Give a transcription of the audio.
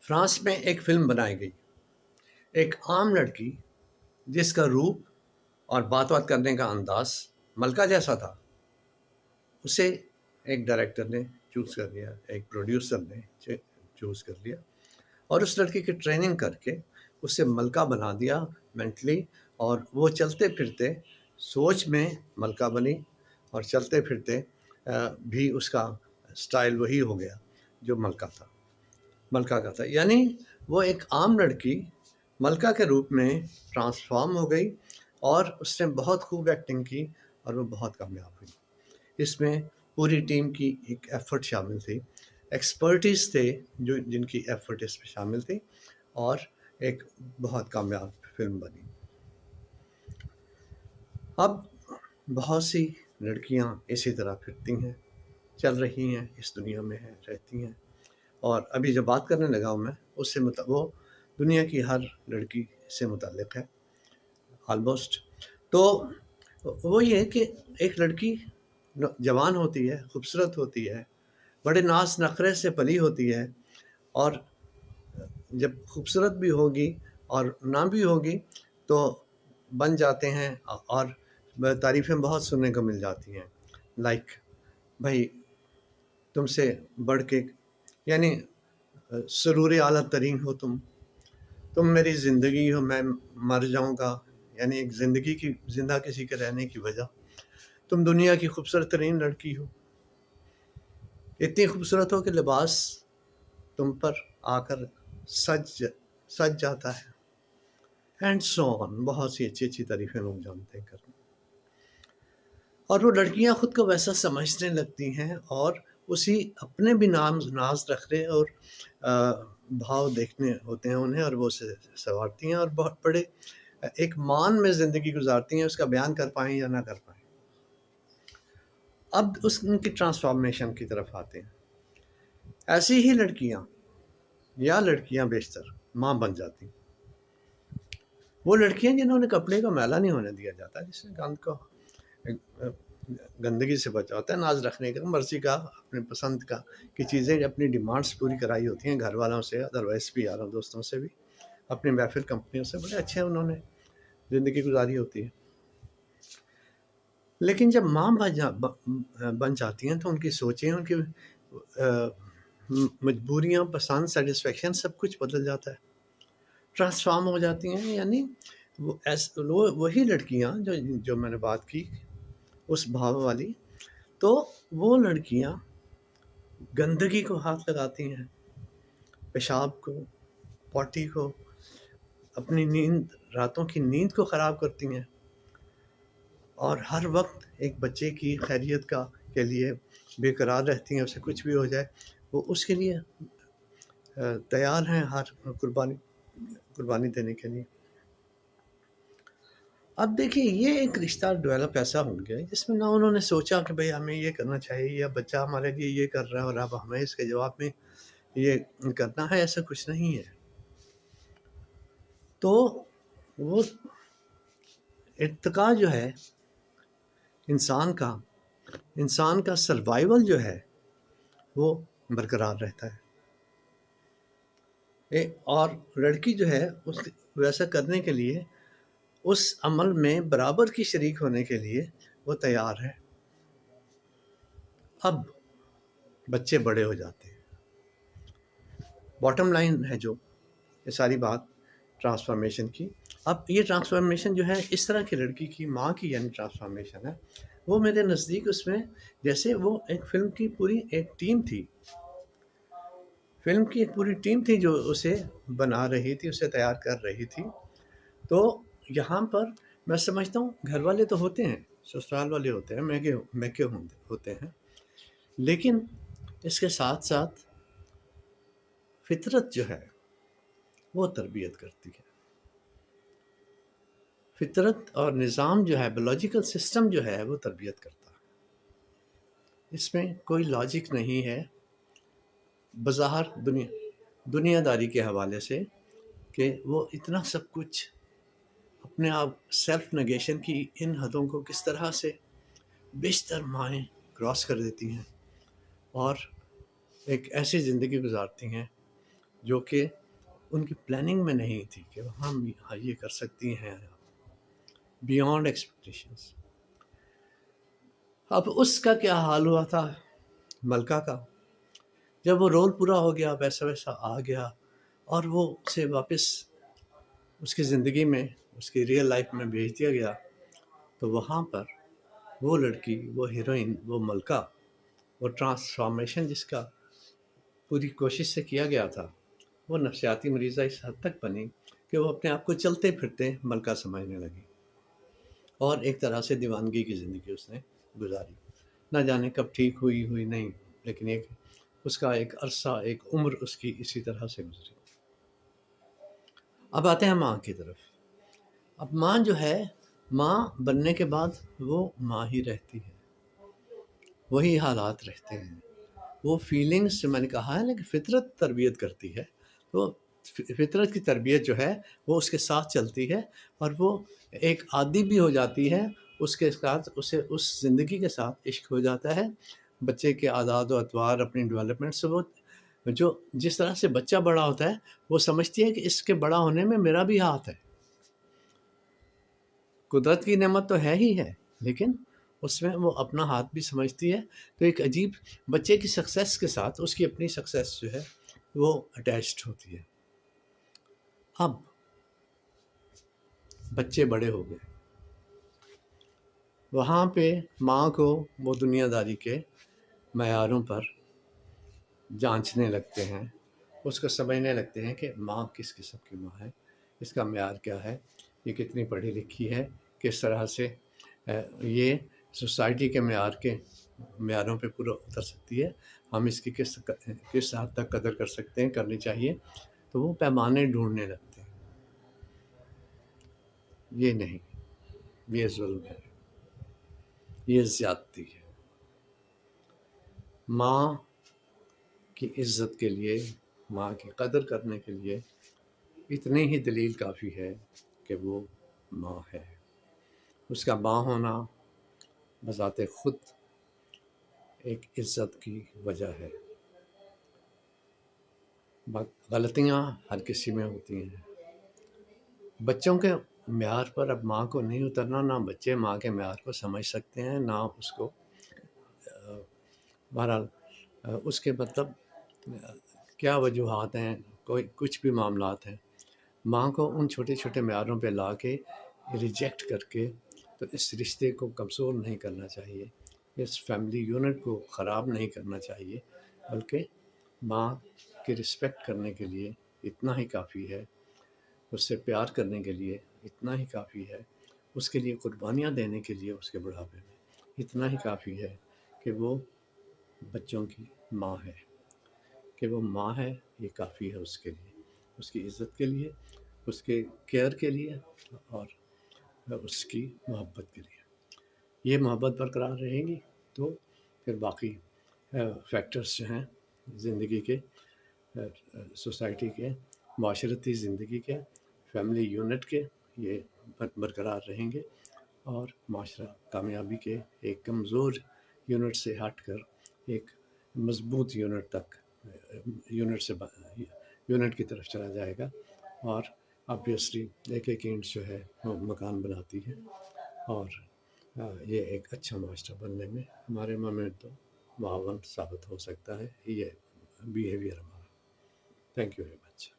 France میں ایک film بنائی گئی، ایک عام لڑکی جس کا روپ اور بات کرنے کا انداز ملکہ جیسا تھا، اسے ایک ڈائریکٹر نے چوز کر لیا، ایک پروڈیوسر نے چوز کر لیا، اور اس لڑکی کی ٹریننگ کر کے اسے ملکہ بنا دیا مینٹلی، اور وہ چلتے پھرتے سوچ میں ملکہ بنی، اور چلتے پھرتے بھی اس کا سٹائل وہی ہو گیا جو ملکہ کا تھا۔ یعنی وہ ایک عام لڑکی ملکہ کے روپ میں ٹرانسفارم ہو گئی، اور اس نے بہت خوب ایکٹنگ کی، اور وہ بہت کامیاب ہوئی۔ اس میں پوری ٹیم کی ایک ایفرٹ شامل تھی، ایکسپرٹیز تھے جن کی ایفرٹ اس میں شامل تھی، اور ایک بہت کامیاب فلم بنی۔ اب بہت سی لڑکیاں اسی طرح پھرتی ہیں، چل رہی ہیں، اس دنیا میں ہیں، رہتی ہیں، اور ابھی جو بات کرنے لگا ہوں میں اس سے وہ دنیا کی ہر لڑکی سے متعلق ہے آلموسٹ۔ تو وہ یہ کہ ایک لڑکی جوان ہوتی ہے، خوبصورت ہوتی ہے، بڑے ناز نخرے سے پلی ہوتی ہے، اور جب خوبصورت بھی ہوگی اور نہ بھی ہوگی تو بن جاتے ہیں، اور تعریفیں بہت سننے کو مل جاتی ہیں، لائک بھائی تم سے بڑھ کے، یعنی سرور اعلیٰ ترین ہو تم میری زندگی ہو، میں مر جاؤں گا، یعنی ایک زندہ کسی کے رہنے کی وجہ، تم دنیا کی خوبصورت ترین لڑکی ہو، اتنی خوبصورت ہو کہ لباس تم پر آ کر سج جاتا ہے، اینڈ سو آن، بہت سی اچھی تعریفیں لوگ جانتے ہیں کرنا۔ اور وہ لڑکیاں خود کو ویسا سمجھنے لگتی ہیں، اور اسی اپنے بھی ناز رکھنے اور بھاؤ دیکھنے ہوتے ہیں انہیں، اور وہ اسے سنوارتی ہیں، اور بہت بڑے ایک مان میں زندگی گزارتی ہیں، اس کا بیان کر پائیں یا نہ کر پائیں۔ اب ان کی ٹرانسفارمیشن کی طرف آتے ہیں۔ ایسی ہی لڑکیاں بیشتر ماں بن جاتی ہیں۔ وہ لڑکیاں جنہوں نے کپڑے کا میلا نہیں ہونے دیا جاتا، جس نے گندگی سے بچا ہوتا ہے، ناز رکھنے کا، مرضی کا، اپنے پسند کا کی چیزیں، اپنی ڈیمانڈز پوری کرائی ہوتی ہیں گھر والوں سے، ادروائز بھی یاروں دوستوں سے بھی، اپنی محفل کمپنیوں سے، بڑے اچھے انہوں نے زندگی گزاری ہوتی ہے۔ لیکن جب ماں بن جاتی ہیں تو ان کی سوچیں، ان کی مجبوریاں، پسند، سیٹسفیکشن، سب کچھ بدل جاتا ہے، ٹرانسفارم ہو جاتی ہیں۔ یعنی وہی لڑکیاں جو میں نے بات کی اس بھاو والی، تو وہ لڑکیاں گندگی کو ہاتھ لگاتی ہیں، پیشاب کو، پوٹی کو، اپنی راتوں کی نیند کو خراب کرتی ہیں، اور ہر وقت ایک بچے کی خیریت کے لیے بے قرار رہتی ہیں، اسے کچھ بھی ہو جائے وہ اس کے لیے تیار ہیں ہر قربانی دینے کے لیے۔ اب دیکھیے یہ ایک رشتہ ڈیولپ ایسا ہو گیا جس میں نہ انہوں نے سوچا کہ بھئی ہمیں یہ کرنا چاہیے، یا بچہ ہمارے لیے یہ کر رہا ہے اور اب ہمیں اس کے جواب میں یہ کرنا ہے، ایسا کچھ نہیں ہے۔ تو وہ ارتقاء جو ہے انسان کا سروائیول جو ہے وہ برقرار رہتا ہے، اور لڑکی جو ہے ویسا کرنے کے لیے، اس عمل میں برابر کی شریک ہونے کے لیے وہ تیار ہے۔ اب بچے بڑے ہو جاتے ہیں، باٹم لائن ہے جو یہ ساری بات ٹرانسفارمیشن کی۔ اب یہ ٹرانسفارمیشن جو ہے اس طرح کی لڑکی کی ماں کی یعنی ٹرانسفارمیشن ہے، وہ میرے نزدیک اس میں جیسے وہ ایک فلم کی پوری ایک ٹیم تھی، جو اسے بنا رہی تھی، اسے تیار کر رہی تھی۔ تو یہاں پر میں سمجھتا ہوں گھر والے تو ہوتے ہیں، سسرال والے ہوتے ہیں، میکے ہوتے ہیں، لیکن اس کے ساتھ ساتھ فطرت جو ہے وہ تربیت کرتی ہے۔ فطرت اور نظام جو ہے، بایولوجیکل سسٹم جو ہے وہ تربیت کرتا ہے، اس میں کوئی لاجک نہیں ہے بظاہر دنیا داری کے حوالے سے کہ وہ اتنا سب کچھ اپنے آپ سیلف نگیشن کی ان حدوں کو کس طرح سے بیشتر مائیں کراس کر دیتی ہیں اور ایک ایسی زندگی گزارتی ہیں جو کہ ان کی پلاننگ میں نہیں تھی کہ ہم یہ کر سکتی ہیں، بیونڈ ایکسپیکٹیشنس۔ اب اس کا کیا حال ہوا تھا ملکہ کا، جب وہ رول پورا ہو گیا، ویسا ویسا آ گیا، اور وہ اسے واپس اس کی زندگی میں، اس کی ریئل لائف میں بھیج دیا گیا، تو وہاں پر وہ لڑکی، وہ ہیروئن، وہ ملکہ، وہ ٹرانسفارمیشن جس کا پوری کوشش سے کیا گیا تھا، وہ نفسیاتی مریضہ اس حد تک بنی کہ وہ اپنے آپ کو چلتے پھرتے ملکہ سمجھنے لگی، اور ایک طرح سے دیوانگی کی زندگی اس نے گزاری۔ نہ جانے کب ٹھیک ہوئی نہیں، لیکن ایک اس کا ایک عرصہ، ایک عمر اس کی اسی طرح سے گزری۔ اب آتے ہیں ماں کی طرف۔ اب ماں جو ہے، ماں بننے کے بعد وہ ماں ہی رہتی ہے، وہی حالات رہتے ہیں، وہ فیلنگس جو میں نے کہا ہے نا کہ فطرت تربیت کرتی ہے، تو فطرت کی تربیت جو ہے وہ اس کے ساتھ چلتی ہے، اور وہ ایک عادی بھی ہو جاتی ہے، اس کے ساتھ اسے اس زندگی کے ساتھ عشق ہو جاتا ہے۔ بچے کے عادات و اطوار، اپنی ڈیولپمنٹ سے وہ جو جس طرح سے بچہ بڑا ہوتا ہے، وہ سمجھتی ہے کہ اس کے بڑا ہونے میں میرا بھی ہاتھ ہے۔ قدرت کی نعمت تو ہے ہی ہے، لیکن اس میں وہ اپنا ہاتھ بھی سمجھتی ہے، تو ایک عجیب بچے کی سکسیس کے ساتھ اس کی اپنی سکسیس جو ہے وہ اٹیچڈ ہوتی ہے۔ اب بچے بڑے ہو گئے، وہاں پہ ماں کو وہ دنیا داری کے معیاروں پر جانچنے لگتے ہیں، اس کو سمجھنے لگتے ہیں کہ ماں کس قسم کی ماں ہے، اس کا معیار کیا ہے، یہ کتنی پڑھی لکھی ہے، کس طرح سے یہ سوسائٹی کے معیاروں پہ پورا اتر سکتی ہے، ہم اس کی کس حد تک قدر کر سکتے ہیں، کرنی چاہیے، تو وہ پیمانے ڈھونڈنے لگتے ہیں۔ یہ نہیں، یہ ظلم ہے، یہ زیادتی ہے۔ ماں کی عزت کے لیے، ماں کی قدر کرنے کے لیے اتنی ہی دلیل کافی ہے کہ وہ ماں ہے۔ اس کا ماں ہونا بذات خود ایک عزت کی وجہ ہے۔ غلطیاں ہر کسی میں ہوتی ہیں، بچوں کے معیار پر اب ماں کو نہیں اترنا، نہ بچے ماں کے معیار کو سمجھ سکتے ہیں، نہ اس کو بہرحال اس کے مطلب کیا وجوہات ہیں، کچھ بھی معاملات ہیں، ماں کو ان چھوٹے چھوٹے معیاروں پہ لا کے ریجیکٹ کر کے تو اس رشتے کو کمزور نہیں کرنا چاہیے، اس فیملی یونٹ کو خراب نہیں کرنا چاہیے، بلکہ ماں کی رسپیکٹ کرنے کے لیے اتنا ہی کافی ہے، اس سے پیار کرنے کے لیے اتنا ہی کافی ہے، اس کے لیے قربانیاں دینے کے لیے اس کے بڑھاپے میں اتنا ہی کافی ہے کہ وہ بچوں کی ماں ہے، کہ وہ ماں ہے، یہ کافی ہے اس کے لیے، اس کی عزت کے لیے، اس کے کیئر کے لیے، اور اس کی محبت کے لیے۔ یہ محبت برقرار رہے گی تو پھر باقی فیکٹرز جو ہیں زندگی کے، سوسائٹی کے، معاشرتی زندگی کے، فیملی یونٹ کے، یہ برقرار رہیں گے، اور معاشرہ کامیابی کے ایک کمزور یونٹ سے ہٹ کر ایک مضبوط یونٹ کی طرف چلا جائے گا، اور آبویسلی ایک ایک اینٹ جو ہے وہ مکان بناتی ہے، اور یہ ایک اچھا معاشرہ بننے میں ہمارے میں تو معاون ثابت ہو سکتا ہے یہ بیہیویئر ہمارا۔ Thank you very much.